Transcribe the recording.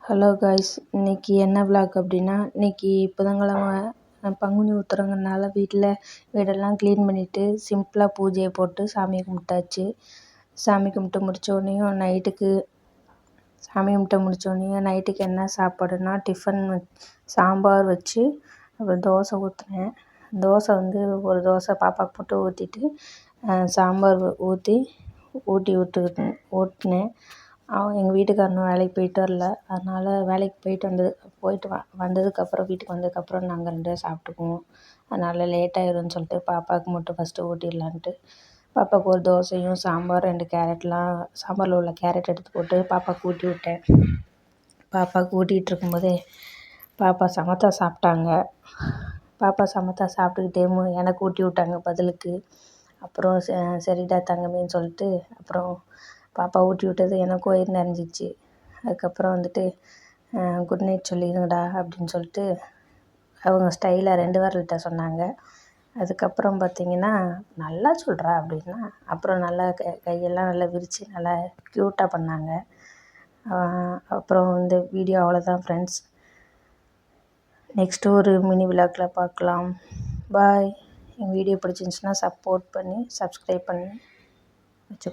Hello guys, இன்றைக்கி என்ன vlog அப்படின்னா, இன்றைக்கி புதன்கிழமை பங்குனி உத்திரங்கிறனால வீடெல்லாம் க்ளீன் பண்ணிவிட்டு சிம்பிளாக பூஜையை போட்டு சாமி கும்பிட்டாச்சு. சாமி கும்பிட்டு முடித்தோடனையும் நைட்டுக்கு என்ன சாப்பாடுனா டிஃபன் சாம்பார் வச்சு அப்புறம் தோசை ஊற்றினேன். தோசை ஒரு தோசை பாப்பாவுக்கு மட்டும் ஊற்றிட்டு சாம்பார் ஊட்டி ஊட்டினேன். எங்கள் வீட்டுக்காரர் இன்னும் வேலைக்கு போயிட்டு வரல. அதனால் வேலைக்கு போயிட்டு வந்ததுக்கப்புறம் வீட்டுக்கு வந்ததுக்கப்புறம் நாங்கள் 2 பேரும் சாப்பிட்டுக்குவோம். அதனால் லேட் ஆயிரும்னு சொல்லிட்டு பாப்பாவுக்கு மட்டும் ஃபஸ்ட்டு ஊட்டிடலான்ட்டு பாப்பாவுக்கு ஒரு தோசையும் சாம்பார் 2 கேரட்லாம் சாம்பாரில் உள்ள கேரட் எடுத்து போட்டு பாப்பாவுக்கு ஊட்டி விட்டேன். பாப்பாவுக்கு ஊட்டிகிட்டு இருக்கும்போதே பாப்பா சமத்தா சாப்பிட்டாங்க. பாப்பா சமத்தா சாப்பிட்டுக்கிட்டே எனக்கு ஊட்டி விட்டாங்க பதிலுக்கு. அப்புறம் சரிடா தங்கமேன்னு சொல்லிட்டு அப்புறம் பாப்பா ஊட்டி விட்டது எனக்கும் வயிறு நிறைஞ்சிச்சு. அதுக்கப்புறம் குட் நைட் சொல்லிடுங்கடா அப்படின்னு சொல்லிட்டு அவங்க ஸ்டைலாக 2 விரல்கிட்ட சொன்னாங்க. அதுக்கப்புறம் பார்த்திங்கன்னா நல்லா சொல்கிறா அப்படின்னா அப்புறம் நல்லா கையெல்லாம் நல்லா விரித்து நல்லா க்யூட்டாக பண்ணாங்க. அப்புறம் இந்த வீடியோ அவ்வளோதான் ஃப்ரெண்ட்ஸ். நெக்ஸ்ட்டு ஒரு மினி விலாகில் பார்க்கலாம். பாய். எங்கள் வீடியோ பிடிச்சிருந்துச்சின்னா சப்போர்ட் பண்ணி சப்ஸ்கிரைப் பண்ணி வச்சு